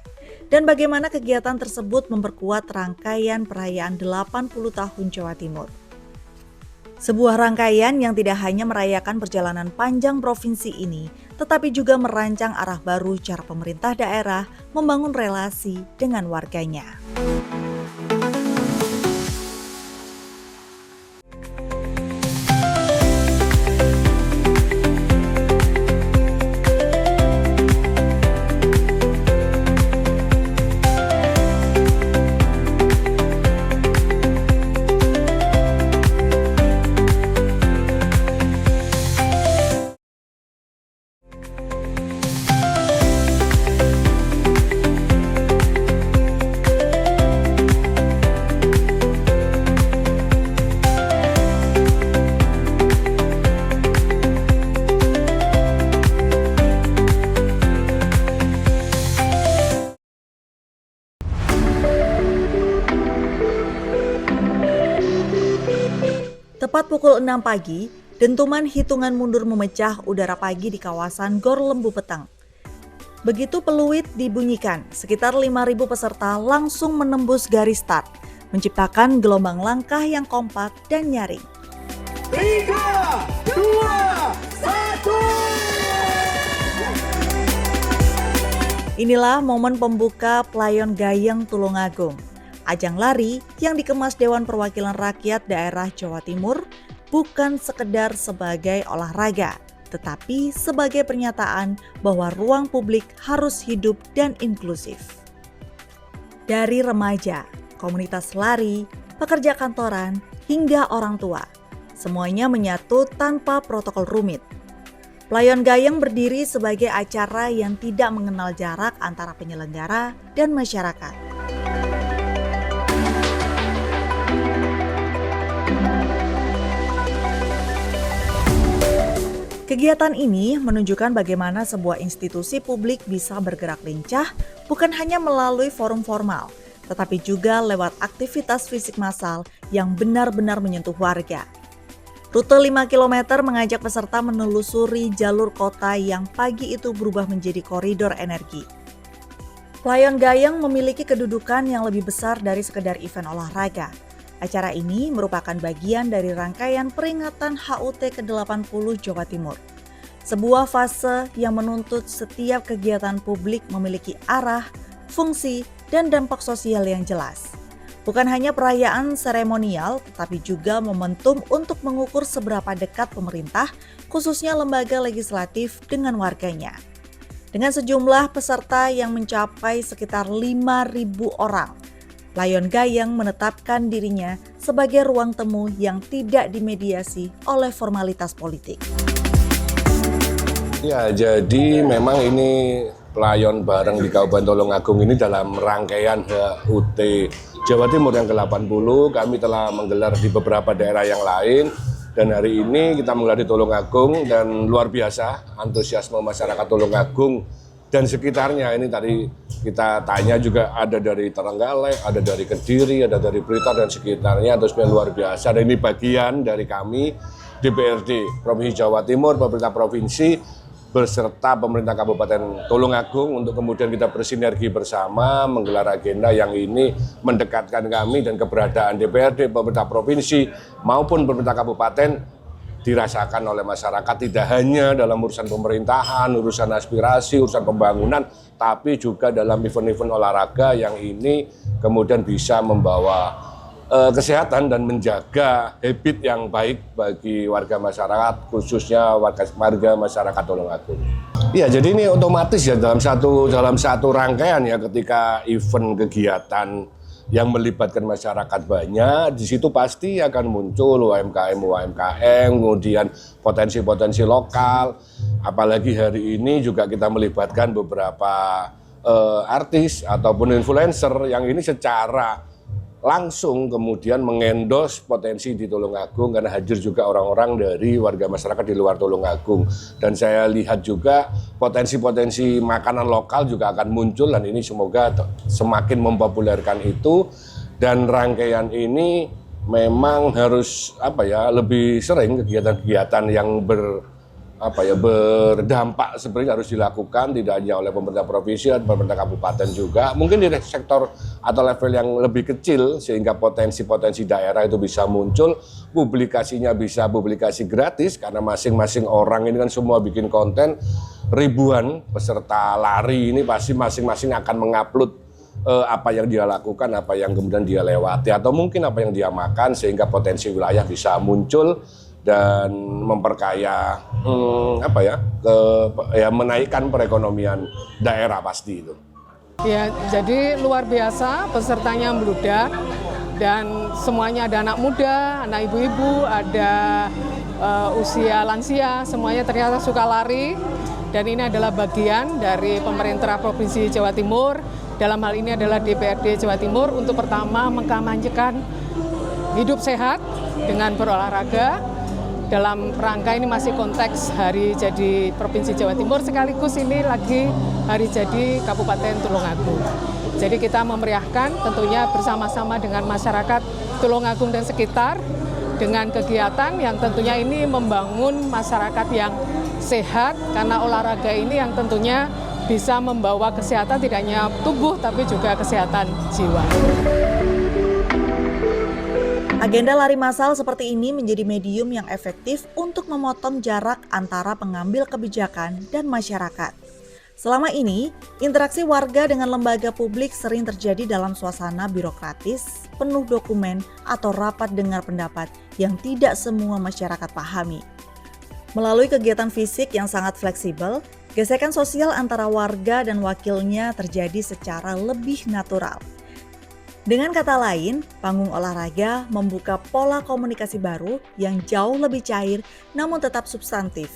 dan bagaimana kegiatan tersebut memperkuat rangkaian perayaan 80 tahun Jawa Timur. Sebuah rangkaian yang tidak hanya merayakan perjalanan panjang provinsi ini, tetapi juga merancang arah baru cara pemerintah daerah membangun relasi dengan warganya. Tepat pukul 6 pagi, dentuman hitungan mundur memecah udara pagi di kawasan Gor Lembu Petang. Begitu peluit dibunyikan, sekitar 5.000 peserta langsung menembus garis start, menciptakan gelombang langkah yang kompak dan nyaring. 3, 2, 1. Inilah momen pembuka Playon Gayeng Tulungagung. Ajang lari yang dikemas Dewan Perwakilan Rakyat Daerah Jawa Timur bukan sekedar sebagai olahraga, tetapi sebagai pernyataan bahwa ruang publik harus hidup dan inklusif. Dari remaja, komunitas lari, pekerja kantoran, hingga orang tua, semuanya menyatu tanpa protokol rumit. Playon Gayeng berdiri sebagai acara yang tidak mengenal jarak antara penyelenggara dan masyarakat. Kegiatan ini menunjukkan bagaimana sebuah institusi publik bisa bergerak lincah bukan hanya melalui forum formal, tetapi juga lewat aktivitas fisik massal yang benar-benar menyentuh warga. Rute 5 km mengajak peserta menelusuri jalur kota yang pagi itu berubah menjadi koridor energi. Playon Gayeng memiliki kedudukan yang lebih besar dari sekedar event olahraga. Acara ini merupakan bagian dari rangkaian peringatan HUT ke-80 Jawa Timur. Sebuah fase yang menuntut setiap kegiatan publik memiliki arah, fungsi, dan dampak sosial yang jelas. Bukan hanya perayaan seremonial, tetapi juga momentum untuk mengukur seberapa dekat pemerintah, khususnya lembaga legislatif dengan warganya. Dengan sejumlah peserta yang mencapai sekitar 5.000 orang, Playon Gayeng menetapkan dirinya sebagai ruang temu yang tidak dimediasi oleh formalitas politik. Ya, jadi memang ini Playon bareng di Kabupaten Tulungagung ini dalam rangkaian HUT Jawa Timur yang ke-80. Kami telah menggelar di beberapa daerah yang lain. Dan hari ini kita menggelar di Tulungagung dan luar biasa antusiasme masyarakat Tulungagung dan sekitarnya. Ini tadi kita tanya juga ada dari Trenggalek, ada dari Kediri, ada dari Blitar dan sekitarnya, antusiasme luar biasa. Dan ini bagian dari kami DPRD Provinsi Jawa Timur, pemerintah provinsi beserta pemerintah Kabupaten Tulungagung untuk kemudian kita bersinergi bersama menggelar agenda yang ini mendekatkan kami dan keberadaan DPRD, pemerintah provinsi maupun pemerintah kabupaten dirasakan oleh masyarakat, tidak hanya dalam urusan pemerintahan, urusan aspirasi, urusan pembangunan, tapi juga dalam event-event olahraga yang ini kemudian bisa membawa kesehatan dan menjaga habit yang baik bagi warga masyarakat, khususnya warga masyarakat Tulungagung. Iya, jadi ini otomatis ya dalam satu rangkaian ya, ketika event kegiatan yang melibatkan masyarakat banyak, di situ pasti akan muncul UMKM, kemudian potensi-potensi lokal. Apalagi hari ini juga kita melibatkan beberapa artis ataupun influencer yang ini secara langsung kemudian mengendos potensi di Tulungagung, karena hadir juga orang-orang dari warga masyarakat di luar Tulungagung. Dan saya lihat juga potensi-potensi makanan lokal juga akan muncul, dan ini semoga semakin mempopulerkan itu. Dan rangkaian ini memang harus lebih sering kegiatan-kegiatan yang berdampak seperti harus dilakukan, tidak hanya oleh pemerintah provinsi dan pemerintah kabupaten juga, mungkin di sektor atau level yang lebih kecil, sehingga potensi-potensi daerah itu bisa muncul. Publikasinya bisa publikasi gratis, karena masing-masing orang ini kan semua bikin konten, ribuan peserta lari ini pasti masing-masing akan mengupload apa yang dia lakukan, apa yang kemudian dia lewati, atau mungkin apa yang dia makan, sehingga potensi wilayah bisa muncul dan memperkaya menaikkan perekonomian daerah pasti itu. Ya, jadi luar biasa, pesertanya membludak dan semuanya ada anak muda, anak ibu-ibu, ada usia lansia, semuanya ternyata suka lari, dan ini adalah bagian dari pemerintah Provinsi Jawa Timur, dalam hal ini adalah DPRD Jawa Timur, untuk pertama mengkampanyekan hidup sehat dengan berolahraga. Dalam rangka ini masih konteks Hari Jadi Provinsi Jawa Timur, sekaligus ini lagi Hari Jadi Kabupaten Tulungagung. Jadi kita memeriahkan tentunya bersama-sama dengan masyarakat Tulungagung dan sekitar, dengan kegiatan yang tentunya ini membangun masyarakat yang sehat, karena olahraga ini yang tentunya bisa membawa kesehatan tidak hanya tubuh tapi juga kesehatan jiwa. Agenda lari massal seperti ini menjadi medium yang efektif untuk memotong jarak antara pengambil kebijakan dan masyarakat. Selama ini, interaksi warga dengan lembaga publik sering terjadi dalam suasana birokratis, penuh dokumen, atau rapat dengar pendapat yang tidak semua masyarakat pahami. Melalui kegiatan fisik yang sangat fleksibel, gesekan sosial antara warga dan wakilnya terjadi secara lebih natural. Dengan kata lain, panggung olahraga membuka pola komunikasi baru yang jauh lebih cair namun tetap substantif.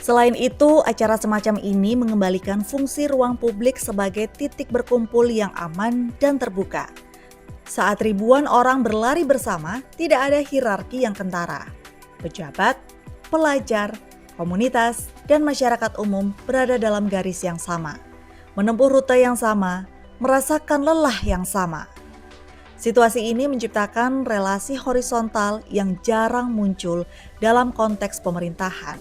Selain itu, acara semacam ini mengembalikan fungsi ruang publik sebagai titik berkumpul yang aman dan terbuka. Saat ribuan orang berlari bersama, tidak ada hierarki yang kentara. Pejabat, pelajar, komunitas, dan masyarakat umum berada dalam garis yang sama, menempuh rute yang sama, merasakan lelah yang sama. Situasi ini menciptakan relasi horizontal yang jarang muncul dalam konteks pemerintahan.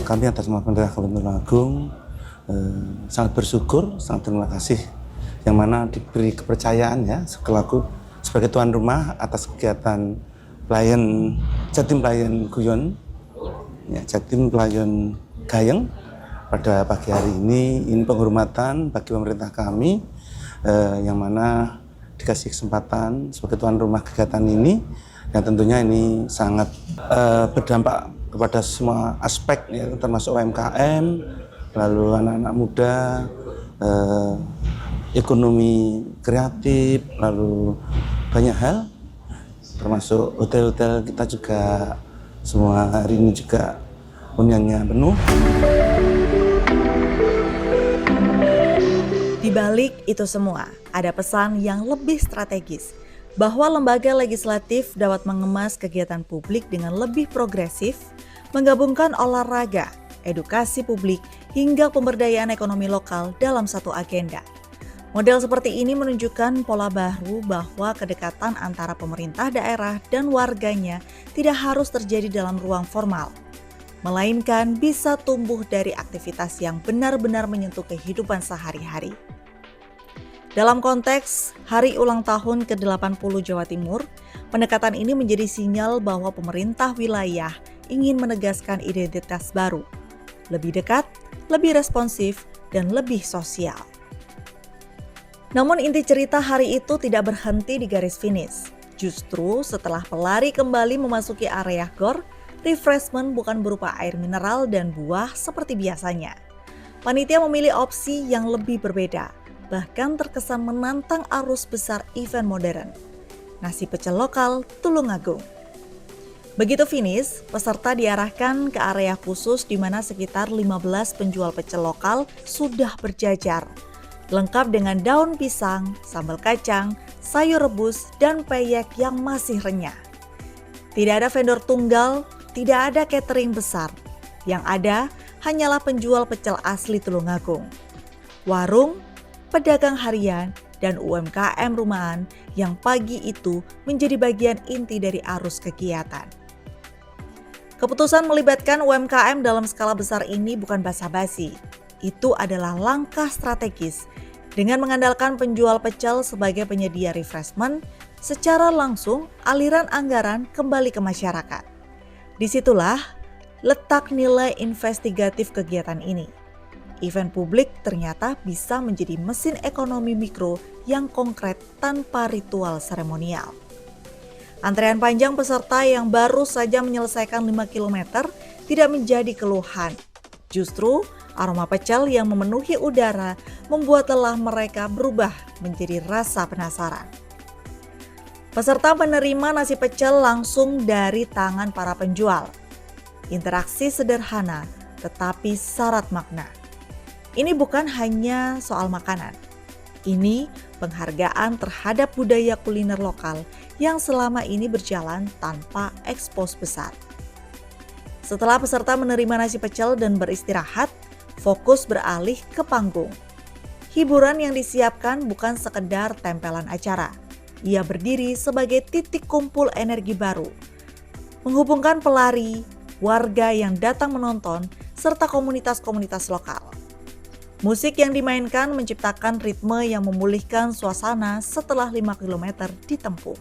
Kami atas nama pemerintah Kabupaten Tulungagung sangat bersyukur, sangat terima kasih yang mana diberi kepercayaan ya selaku sebagai tuan rumah atas kegiatan Jatim Pelayan Guyon, ya, Jatim Pelayan Gayeng. Pada pagi hari ini penghormatan bagi pemerintah kami yang mana dikasih kesempatan sebagai tuan rumah kegiatan ini, yang tentunya ini sangat berdampak kepada semua aspek ya, termasuk UMKM, lalu anak-anak muda, ekonomi kreatif, lalu banyak hal, termasuk hotel-hotel kita juga semua hari ini juga huniannya penuh. Di balik itu semua, ada pesan yang lebih strategis, bahwa lembaga legislatif dapat mengemas kegiatan publik dengan lebih progresif, menggabungkan olahraga, edukasi publik, hingga pemberdayaan ekonomi lokal dalam satu agenda. Model seperti ini menunjukkan pola baru bahwa kedekatan antara pemerintah daerah dan warganya tidak harus terjadi dalam ruang formal, melainkan bisa tumbuh dari aktivitas yang benar-benar menyentuh kehidupan sehari-hari. Dalam konteks Hari Ulang Tahun ke-80 Jawa Timur, Pendekatan ini menjadi sinyal bahwa pemerintah wilayah ingin menegaskan identitas baru, lebih dekat, lebih responsif, dan lebih sosial. Namun inti cerita hari itu tidak berhenti di garis finish. Justru setelah pelari kembali memasuki area GOR, refreshment bukan berupa air mineral dan buah seperti biasanya. Panitia memilih opsi yang lebih berbeda, bahkan terkesan menantang arus besar event modern. Nasi pecel lokal Tulungagung. Begitu finish, peserta diarahkan ke area khusus di mana sekitar 15 penjual pecel lokal sudah berjajar. Lengkap dengan daun pisang, sambal kacang, sayur rebus, dan peyek yang masih renyah. Tidak ada vendor tunggal, tidak ada catering besar. Yang ada hanyalah penjual pecel asli Tulungagung. Warung, pedagang harian, dan UMKM rumahan yang pagi itu menjadi bagian inti dari arus kegiatan. Keputusan melibatkan UMKM dalam skala besar ini bukan basa-basi. Itu adalah langkah strategis. Dengan mengandalkan penjual pecel sebagai penyedia refreshment, secara langsung aliran anggaran kembali ke masyarakat. Disitulah letak nilai investigatif kegiatan ini. Event publik ternyata bisa menjadi mesin ekonomi mikro yang konkret tanpa ritual seremonial. Antrean panjang peserta yang baru saja menyelesaikan 5 km tidak menjadi keluhan. Justru aroma pecel yang memenuhi udara membuat lelah mereka berubah menjadi rasa penasaran. Peserta menerima nasi pecel langsung dari tangan para penjual. Interaksi sederhana tetapi syarat makna. Ini bukan hanya soal makanan. Ini penghargaan terhadap budaya kuliner lokal yang selama ini berjalan tanpa ekspos besar. Setelah peserta menerima nasi pecel dan beristirahat, fokus beralih ke panggung. Hiburan yang disiapkan bukan sekedar tempelan acara. Ia berdiri sebagai titik kumpul energi baru, menghubungkan pelari, warga yang datang menonton, serta komunitas-komunitas lokal. Musik yang dimainkan menciptakan ritme yang memulihkan suasana setelah 5 km ditempuh.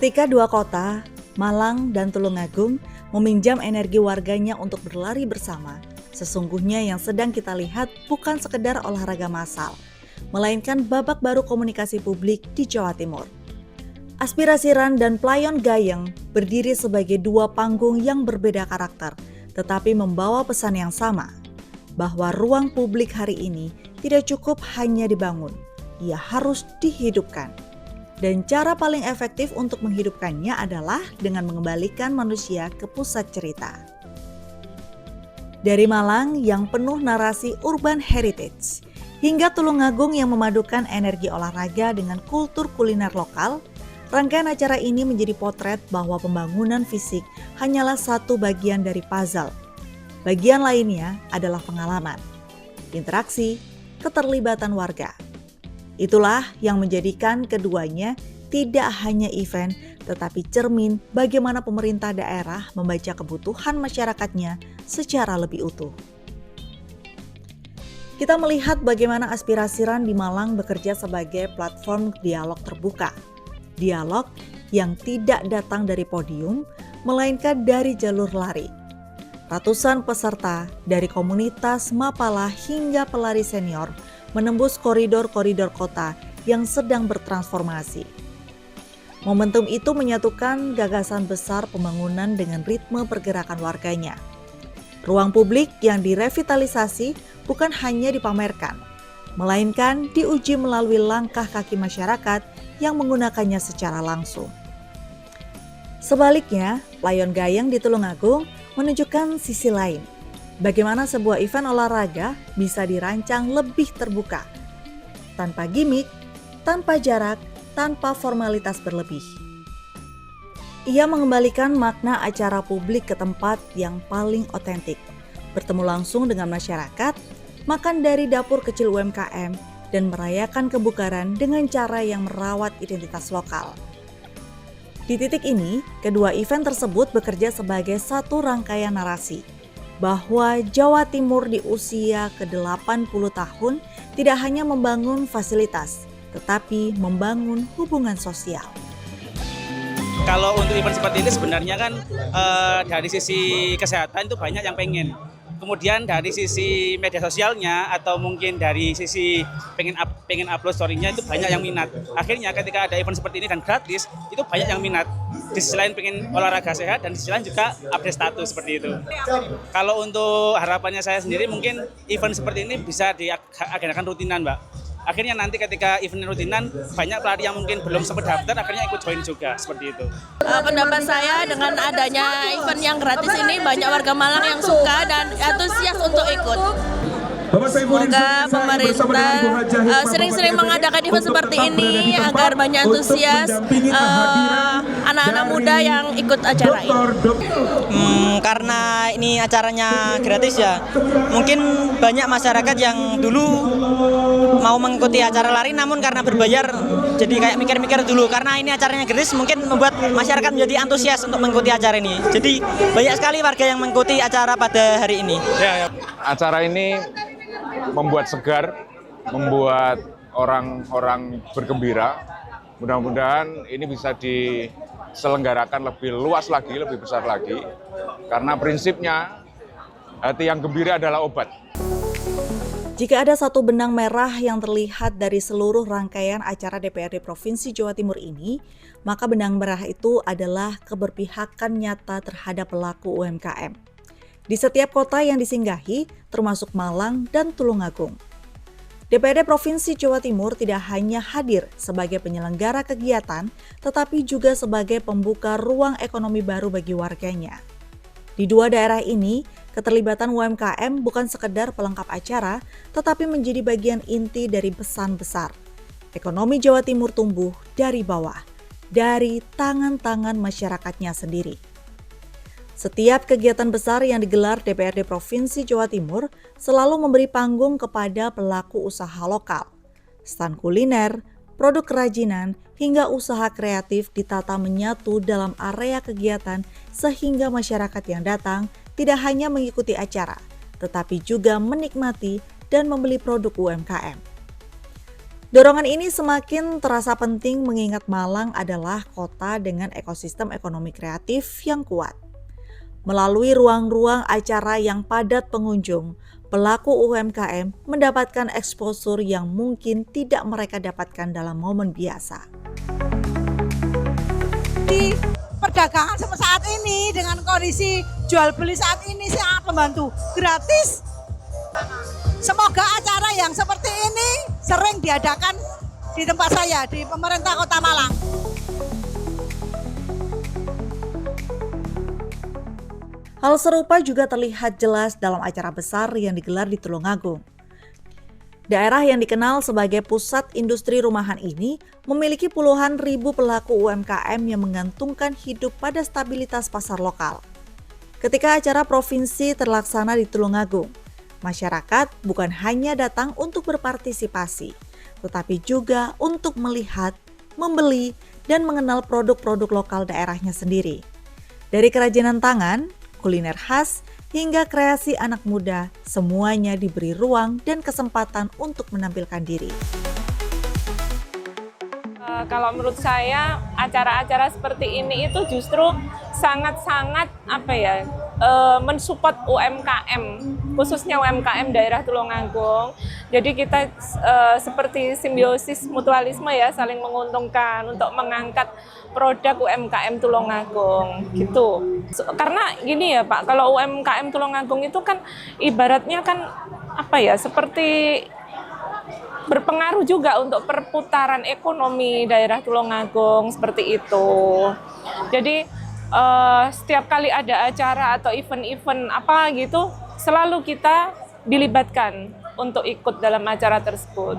Ketika dua kota, Malang dan Tulungagung, meminjam energi warganya untuk berlari bersama, sesungguhnya yang sedang kita lihat bukan sekedar olahraga massal, melainkan babak baru komunikasi publik di Jawa Timur. Aspirasi Ran dan Playon Gayeng berdiri sebagai dua panggung yang berbeda karakter, tetapi membawa pesan yang sama, bahwa ruang publik hari ini tidak cukup hanya dibangun, ia harus dihidupkan. Dan cara paling efektif untuk menghidupkannya adalah dengan mengembalikan manusia ke pusat cerita. Dari Malang yang penuh narasi urban heritage, hingga Tulungagung yang memadukan energi olahraga dengan kultur kuliner lokal, rangkaian acara ini menjadi potret bahwa pembangunan fisik hanyalah satu bagian dari puzzle. Bagian lainnya adalah pengalaman, interaksi, keterlibatan warga. Itulah yang menjadikan keduanya tidak hanya event, tetapi cermin bagaimana pemerintah daerah membaca kebutuhan masyarakatnya secara lebih utuh. Kita melihat bagaimana aspirasi Ran di Malang bekerja sebagai platform dialog terbuka. Dialog yang tidak datang dari podium, melainkan dari jalur lari. Ratusan peserta dari komunitas Mapala hingga pelari senior menembus koridor-koridor kota yang sedang bertransformasi. Momentum itu menyatukan gagasan besar pembangunan dengan ritme pergerakan warganya. Ruang publik yang direvitalisasi bukan hanya dipamerkan, melainkan diuji melalui langkah kaki masyarakat yang menggunakannya secara langsung. Sebaliknya, Layon Gayeng di Tulungagung menunjukkan sisi lain, bagaimana sebuah event olahraga bisa dirancang lebih terbuka, tanpa gimmick, tanpa jarak, tanpa formalitas berlebih. Ia mengembalikan makna acara publik ke tempat yang paling otentik, bertemu langsung dengan masyarakat, makan dari dapur kecil UMKM, dan merayakan kebugaran dengan cara yang merawat identitas lokal. Di titik ini, kedua event tersebut bekerja sebagai satu rangkaian narasi, bahwa Jawa Timur di usia ke-80 tahun tidak hanya membangun fasilitas, tetapi membangun hubungan sosial. Kalau untuk event seperti ini sebenarnya kan dari sisi kesehatan itu banyak yang pengen. Kemudian dari sisi media sosialnya atau mungkin dari sisi pengen upload story-nya itu banyak yang minat. Akhirnya ketika ada event seperti ini dan gratis, itu banyak yang minat. Di sisi lain pengen olahraga sehat dan di sisi lain juga update status seperti itu. Kalau untuk harapannya saya sendiri mungkin event seperti ini bisa diagendakan rutinan, Mbak. Akhirnya nanti ketika event rutinan banyak pelari yang mungkin belum sempat daftar akhirnya ikut join juga seperti itu. Pendapat saya dengan adanya event yang gratis ini banyak warga Malang yang suka dan antusias untuk ikut. Semoga pemerintah sering-sering mengadakan event seperti ini agar banyak antusias anak-anak muda yang ikut acara ini. Karena ini acaranya gratis ya, mungkin banyak masyarakat yang dulu mau mengikuti acara lari namun karena berbayar jadi kayak mikir-mikir dulu. Karena ini acaranya gratis mungkin membuat masyarakat menjadi antusias untuk mengikuti acara ini. Jadi banyak sekali warga yang mengikuti acara pada hari ini. Acara ini membuat segar, membuat orang-orang bergembira. Mudah-mudahan ini bisa diselenggarakan lebih luas lagi, lebih besar lagi. Karena prinsipnya hati yang gembira adalah obat. Jika ada satu benang merah yang terlihat dari seluruh rangkaian acara DPRD Provinsi Jawa Timur ini, maka benang merah itu adalah keberpihakan nyata terhadap pelaku UMKM. Di setiap kota yang disinggahi, termasuk Malang dan Tulungagung. DPRD Provinsi Jawa Timur tidak hanya hadir sebagai penyelenggara kegiatan, tetapi juga sebagai pembuka ruang ekonomi baru bagi warganya. Di dua daerah ini, keterlibatan UMKM bukan sekedar pelengkap acara, tetapi menjadi bagian inti dari pesan besar. Ekonomi Jawa Timur tumbuh dari bawah, dari tangan-tangan masyarakatnya sendiri. Setiap kegiatan besar yang digelar DPRD Provinsi Jawa Timur selalu memberi panggung kepada pelaku usaha lokal. Stand kuliner, produk kerajinan, hingga usaha kreatif ditata menyatu dalam area kegiatan sehingga masyarakat yang datang tidak hanya mengikuti acara, tetapi juga menikmati dan membeli produk UMKM. Dorongan ini semakin terasa penting mengingat Malang adalah kota dengan ekosistem ekonomi kreatif yang kuat. Melalui ruang-ruang acara yang padat pengunjung, pelaku UMKM mendapatkan eksposur yang mungkin tidak mereka dapatkan dalam momen biasa. Di perdagangan seperti saat ini dengan kondisi jual beli saat ini sangat membantu, gratis. Semoga acara yang seperti ini sering diadakan di tempat saya, di pemerintah Kota Malang. Hal serupa juga terlihat jelas dalam acara besar yang digelar di Tulungagung. Daerah yang dikenal sebagai pusat industri rumahan ini memiliki puluhan ribu pelaku UMKM yang menggantungkan hidup pada stabilitas pasar lokal. Ketika acara provinsi terlaksana di Tulungagung, masyarakat bukan hanya datang untuk berpartisipasi, tetapi juga untuk melihat, membeli, dan mengenal produk-produk lokal daerahnya sendiri. Dari kerajinan tangan, kuliner khas, hingga kreasi anak muda, semuanya diberi ruang dan kesempatan untuk menampilkan diri. Kalau menurut saya, acara-acara seperti ini itu justru sangat-sangat mensupport UMKM, khususnya UMKM daerah Tulungagung. Jadi kita seperti simbiosis mutualisme ya, saling menguntungkan untuk mengangkat produk UMKM Tulungagung gitu. Karena gini ya Pak, kalau UMKM Tulungagung itu kan ibaratnya kan apa ya, seperti berpengaruh juga untuk perputaran ekonomi daerah Tulungagung seperti itu. Jadi setiap kali ada acara atau event-event apa gitu, selalu kita dilibatkan untuk ikut dalam acara tersebut.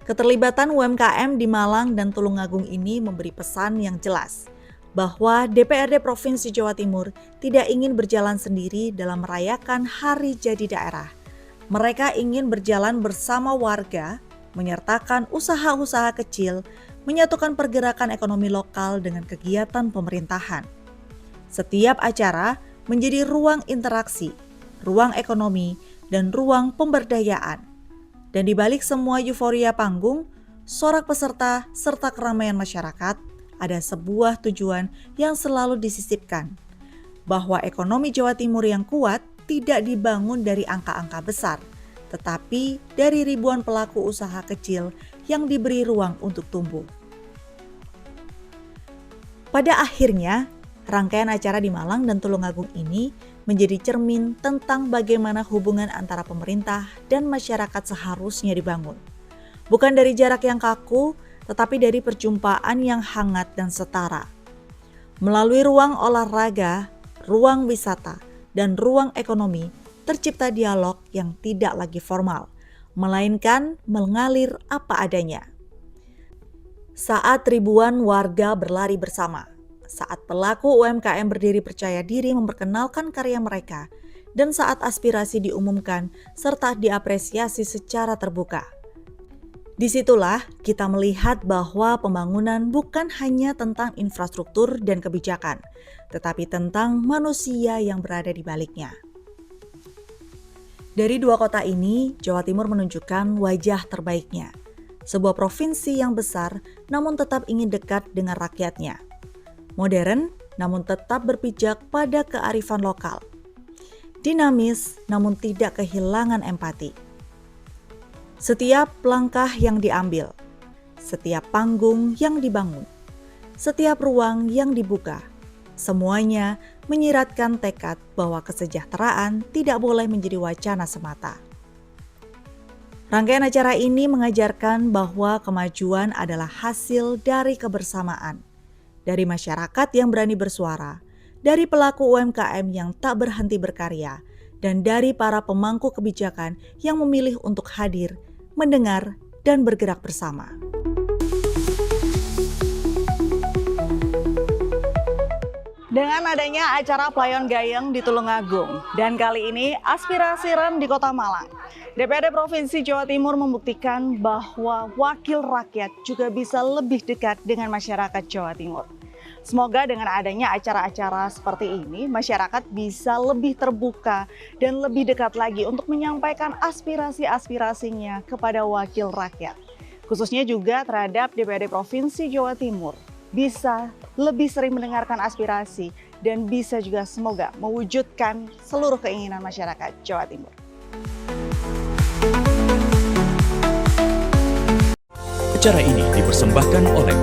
Keterlibatan UMKM di Malang dan Tulungagung ini memberi pesan yang jelas bahwa DPRD Provinsi Jawa Timur tidak ingin berjalan sendiri dalam merayakan Hari Jadi Daerah. Mereka ingin berjalan bersama warga, menyertakan usaha-usaha kecil, menyatukan pergerakan ekonomi lokal dengan kegiatan pemerintahan. Setiap acara menjadi ruang interaksi, ruang ekonomi, dan ruang pemberdayaan. Dan di balik semua euforia panggung, sorak peserta, serta keramaian masyarakat, ada sebuah tujuan yang selalu disisipkan, bahwa ekonomi Jawa Timur yang kuat tidak dibangun dari angka-angka besar, tetapi dari ribuan pelaku usaha kecil yang diberi ruang untuk tumbuh. Pada akhirnya, rangkaian acara di Malang dan Tulungagung ini menjadi cermin tentang bagaimana hubungan antara pemerintah dan masyarakat seharusnya dibangun. Bukan dari jarak yang kaku, tetapi dari perjumpaan yang hangat dan setara. Melalui ruang olahraga, ruang wisata, dan ruang ekonomi, tercipta dialog yang tidak lagi formal, melainkan mengalir apa adanya. Saat ribuan warga berlari bersama, saat pelaku UMKM berdiri percaya diri memperkenalkan karya mereka, dan saat aspirasi diumumkan serta diapresiasi secara terbuka. Disitulah kita melihat bahwa pembangunan bukan hanya tentang infrastruktur dan kebijakan, tetapi tentang manusia yang berada di baliknya. Dari dua kota ini, Jawa Timur menunjukkan wajah terbaiknya. Sebuah provinsi yang besar namun tetap ingin dekat dengan rakyatnya. Modern, namun tetap berpijak pada kearifan lokal. Dinamis, namun tidak kehilangan empati. Setiap langkah yang diambil, setiap panggung yang dibangun, setiap ruang yang dibuka, semuanya menyiratkan tekad bahwa kesejahteraan tidak boleh menjadi wacana semata. Rangkaian acara ini mengajarkan bahwa kemajuan adalah hasil dari kebersamaan, dari masyarakat yang berani bersuara, dari pelaku UMKM yang tak berhenti berkarya, dan dari para pemangku kebijakan yang memilih untuk hadir, mendengar, dan bergerak bersama. Dengan adanya acara Playon Gayeng di Tulungagung, dan kali ini aspirasi REN di Kota Malang, DPRD Provinsi Jawa Timur membuktikan bahwa wakil rakyat juga bisa lebih dekat dengan masyarakat Jawa Timur. Semoga dengan adanya acara-acara seperti ini, masyarakat bisa lebih terbuka dan lebih dekat lagi untuk menyampaikan aspirasi-aspirasinya kepada wakil rakyat. Khususnya juga terhadap DPRD Provinsi Jawa Timur, bisa lebih sering mendengarkan aspirasi dan bisa juga semoga mewujudkan seluruh keinginan masyarakat Jawa Timur. Acara ini dipersembahkan oleh